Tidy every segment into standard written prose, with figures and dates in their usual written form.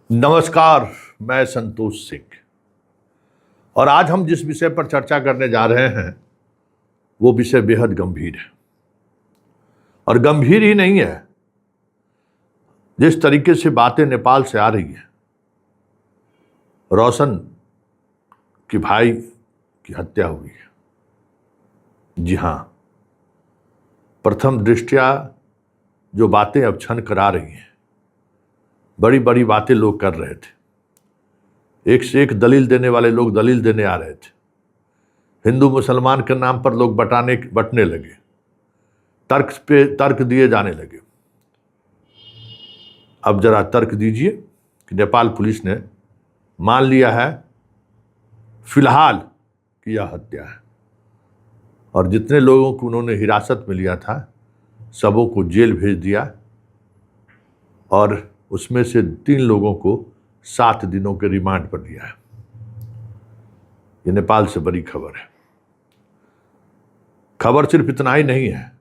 नमस्कार, मैं संतोष सिंह और आज हम जिस विषय पर चर्चा करने जा रहे हैं वो विषय बेहद गंभीर है। और गंभीर ही नहीं है, जिस तरीके से बातें नेपाल से आ रही है, रोशन के भाई की हत्या हुई है। जी हाँ, प्रथम दृष्टया जो बातें अब छन करा रही हैं, बड़ी बड़ी बातें लोग कर रहे थे, एक से एक दलील देने वाले लोग दलील देने आ रहे थे। हिंदू मुसलमान के नाम पर लोग बटने लगे, तर्क पे तर्क दिए जाने लगे। अब जरा तर्क दीजिए कि नेपाल पुलिस ने मान लिया है फिलहाल कि यह हत्या है, और जितने लोगों को उन्होंने हिरासत में लिया था सबों को जेल भेज दिया, और उसमें से 3 लोगों को 7 दिनों के रिमांड पर दिया है। ये नेपाल से बड़ी खबर है। खबर सिर्फ इतना ही नहीं है,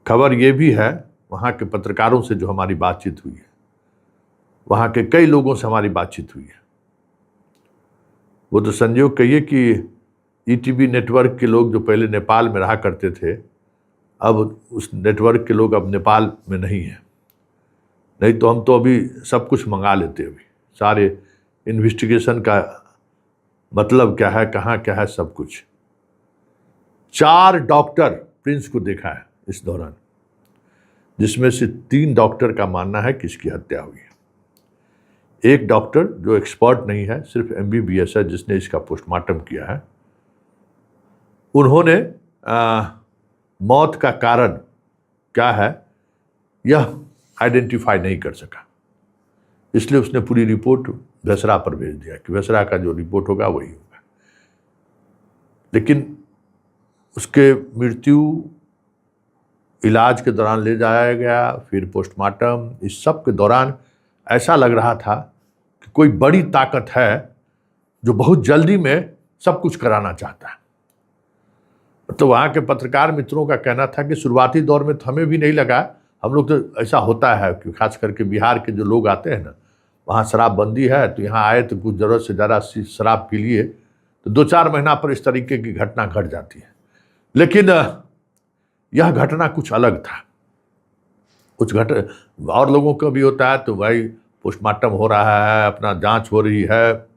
खबर ये भी है वहाँ के पत्रकारों से जो हमारी बातचीत हुई है, वहाँ के कई लोगों से हमारी बातचीत हुई है। वो तो संयोग कहिए कि ईटीवी नेटवर्क के लोग जो पहले नेपाल में रहा करते थे, अब उस नेटवर्क के लोग अब नेपाल में नहीं हैं। नहीं तो हम तो अभी सब कुछ मंगा लेते, अभी सारे इन्वेस्टिगेशन का मतलब क्या है, कहाँ क्या है, सब कुछ। 4 डॉक्टर प्रिंस को देखा है इस दौरान, जिसमें से 3 डॉक्टर का मानना है कि इसकी हत्या हुई है। एक डॉक्टर जो एक्सपर्ट नहीं है, सिर्फ MBBS है, जिसने इसका पोस्टमार्टम किया है, उन्होंने मौत का कारण क्या है यह आइडेंटिफाई नहीं कर सका, इसलिए उसने पूरी रिपोर्ट वेसरा पर भेज दिया कि वेसरा का जो रिपोर्ट होगा वही होगा। लेकिन उसके मृत्यु इलाज के दौरान ले जाया गया, फिर पोस्टमार्टम, इस सब के दौरान ऐसा लग रहा था कि कोई बड़ी ताकत है जो बहुत जल्दी में सब कुछ कराना चाहता है। तो वहाँ के पत्रकार मित्रों का कहना था कि शुरुआती दौर में तो हमें भी नहीं लगा, हम लोग तो ऐसा होता है कि खास करके बिहार के जो लोग आते हैं ना, वहाँ शराबबंदी है तो यहाँ आए तो कुछ ज़रूरत से ज़्यादा शराब पी लिए तो 2-4 महीना पर इस तरीके की घटना घट जाती है। लेकिन यह घटना कुछ अलग था। कुछ और लोगों का भी होता है तो भाई पोस्टमार्टम हो रहा है, अपना जांच हो रही है,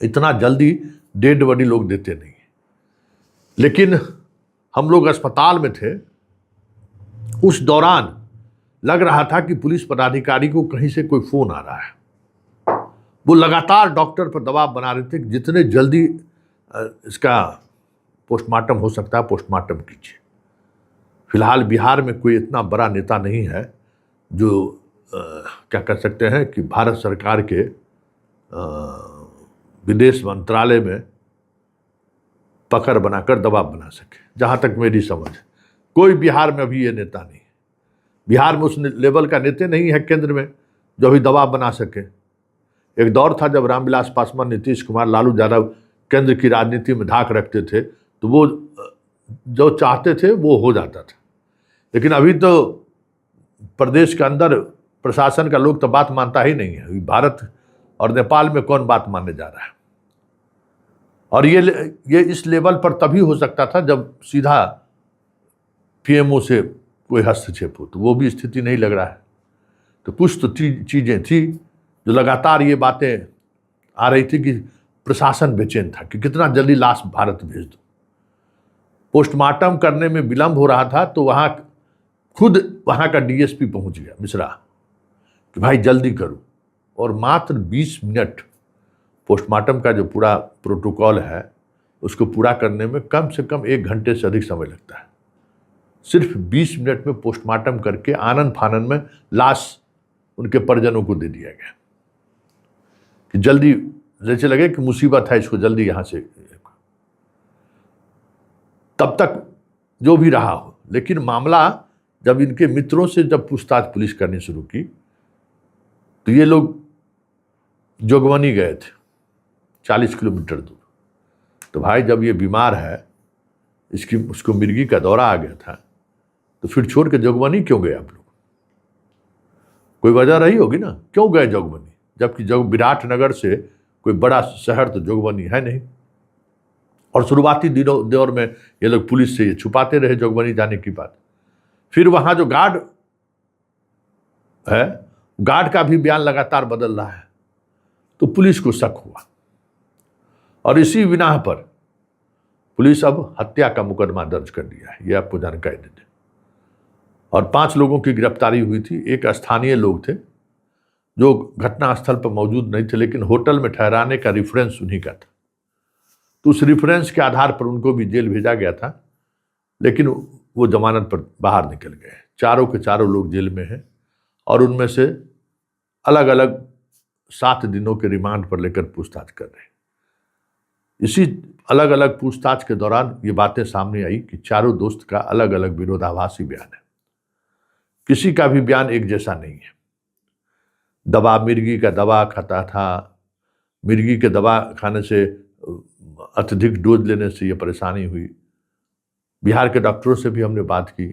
इतना जल्दी डेड बॉडी लोग देते नहीं। लेकिन हम लोग अस्पताल में थे, उस दौरान लग रहा था कि पुलिस पदाधिकारी को कहीं से कोई फोन आ रहा है। वो लगातार डॉक्टर पर दबाव बना रहे थे कि जितने जल्दी इसका पोस्टमार्टम हो सकता है पोस्टमार्टम कीजिए। फिलहाल बिहार में कोई इतना बड़ा नेता नहीं है जो क्या कर सकते हैं कि भारत सरकार के विदेश मंत्रालय में पकड़ बनाकर दबाव बना सके। जहाँ तक मेरी समझ, कोई बिहार में अभी ये नेता नहीं है। बिहार में उस लेवल का नेता नहीं है केंद्र में जो अभी दबाव बना सके। एक दौर था जब रामविलास पासवान, नीतीश कुमार, लालू यादव केंद्र की राजनीति में धाक रखते थे, तो वो जो चाहते थे वो हो जाता था। लेकिन अभी तो प्रदेश के अंदर प्रशासन का लोग तो बात मानता ही नहीं है। भारत और नेपाल में कौन बात मानने जा रहा है? और ये इस लेवल पर तभी हो सकता था जब सीधा PMO से कोई हस्तक्षेप हो, तो वो भी स्थिति नहीं लग रहा है। तो कुछ तो चीज़ें थी जो लगातार ये बातें आ रही थी कि प्रशासन बेचैन था कि कितना जल्दी लाश भारत भेज दो। पोस्टमार्टम करने में विलंब हो रहा था तो वहाँ खुद वहाँ का DSP पहुँच गया, मिश्रा, कि भाई जल्दी करो। और मात्र 20 मिनट पोस्टमार्टम का जो पूरा प्रोटोकॉल है उसको पूरा करने में कम से कम 1 घंटे से अधिक समय लगता है। सिर्फ 20 मिनट में पोस्टमार्टम करके आनन फानन में लाश उनके परिजनों को दे दिया गया कि जल्दी, जैसे लगे कि मुसीबत है, इसको जल्दी यहाँ से। तब तक जो भी रहा हो, लेकिन मामला जब इनके मित्रों से जब पूछताछ पुलिस करनी शुरू की तो ये लोग जोगबनी गए थे 40 किलोमीटर दूर। तो भाई जब ये बीमार है, उसको मिर्गी का दौरा आ गया था, तो फिर छोड़ के जोगबनी क्यों गए आप लोग? कोई वजह रही होगी ना, क्यों गए जोगबनी, जबकि विराटनगर से कोई बड़ा शहर तो जोगबनी है नहीं। और शुरुआती दौर में ये लोग पुलिस से ये छुपाते रहे जोगबनी जाने की बात। फिर वहां जो गार्ड है, गार्ड का भी बयान लगातार बदल रहा है, तो पुलिस को शक हुआ और इसी बिना पर पुलिस अब हत्या का मुकदमा दर्ज कर दिया है, ये आपको जानकारी दे दें। और 5 लोगों की गिरफ्तारी हुई थी। एक स्थानीय लोग थे जो घटनास्थल पर मौजूद नहीं थे, लेकिन होटल में ठहराने का रेफरेंस उन्हीं का था। तो उस रेफरेंस के आधार पर उनको भी जेल भेजा गया था, लेकिन वो जमानत पर बाहर निकल गए। चारों के चारों लोग जेल में हैं और उनमें से अलग अलग 7 दिनों के रिमांड पर लेकर पूछताछ कर रहे हैं। इसी अलग अलग पूछताछ के दौरान ये बातें सामने आई कि चारों दोस्त का अलग अलग विरोधाभासी बयान है, किसी का भी बयान एक जैसा नहीं है। मिर्गी का दवा खाता था, मिर्गी के दवा खाने से अत्यधिक डोज लेने से ये परेशानी हुई। बिहार के डॉक्टरों से भी हमने बात की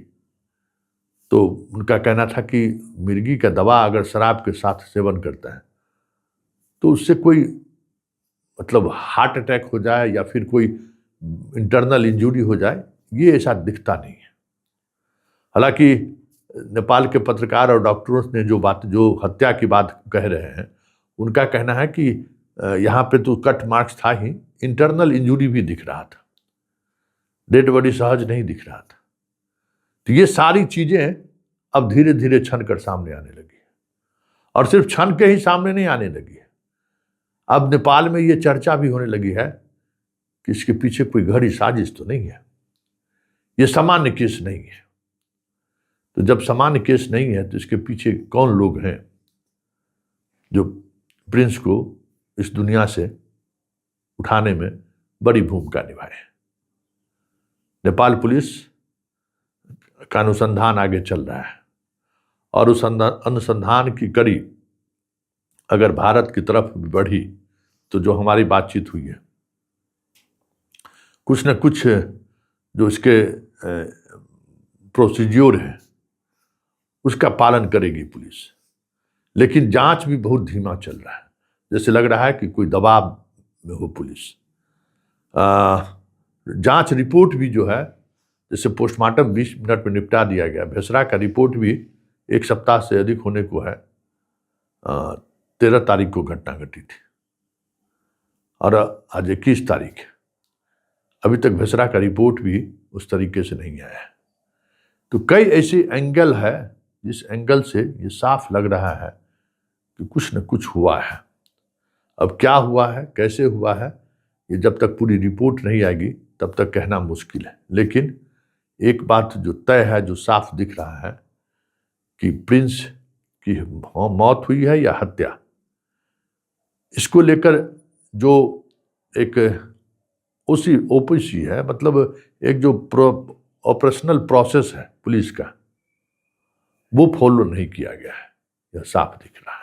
तो उनका कहना था कि मिर्गी का दवा अगर शराब के साथ सेवन करता है तो उससे कोई मतलब हार्ट अटैक हो जाए या फिर कोई इंटरनल इंजरी हो जाए, ये ऐसा दिखता नहीं है। हालांकि नेपाल के पत्रकार और डॉक्टरों ने जो हत्या की बात कह रहे हैं, उनका कहना है कि यहाँ पे तो कट मार्क्स था ही, इंटरनल इंजरी भी दिख रहा था, डेड बॉडी सहज नहीं दिख रहा था। तो ये सारी चीजें अब धीरे धीरे छन कर सामने आने लगी है, और सिर्फ छन के ही सामने नहीं आने लगी है, अब नेपाल में ये चर्चा भी होने लगी है कि इसके पीछे कोई गहरी साजिश तो नहीं है, ये सामान्य केस नहीं है। तो जब सामान्य केस नहीं है तो इसके पीछे कौन लोग हैं जो प्रिंस को इस दुनिया से उठाने में बड़ी भूमिका निभाए। नेपाल पुलिस का अनुसंधान आगे चल रहा है और उस अनुसंधान की कड़ी अगर भारत की तरफ भी बढ़ी तो जो हमारी बातचीत हुई है, कुछ न कुछ जो इसके प्रोसीड्योर है उसका पालन करेगी पुलिस। लेकिन जांच भी बहुत धीमा चल रहा है, जैसे लग रहा है कि कोई दबाव में हो पुलिस। जांच रिपोर्ट भी जो है, जैसे पोस्टमार्टम 20 मिनट में निपटा दिया गया, भेसरा का रिपोर्ट भी 1 सप्ताह से अधिक होने को है। 13 तारीख को घटना घटी थी और आज 21 तारीख, अभी तक भेसरा का रिपोर्ट भी उस तरीके से नहीं आया है। तो कई ऐसे एंगल है जिस एंगल से ये साफ लग रहा है कि कुछ न कुछ हुआ है। अब क्या हुआ है, कैसे हुआ है, ये जब तक पूरी रिपोर्ट नहीं आएगी तब तक कहना मुश्किल है। लेकिन एक बात जो तय है, जो साफ दिख रहा है कि प्रिंस की मौत हुई है या हत्या, इसको लेकर जो एक ओपीसी है, मतलब एक जो ऑपरेशनल प्रोसेस है पुलिस का, वो फॉलो नहीं किया गया है, यह साफ दिख रहा है।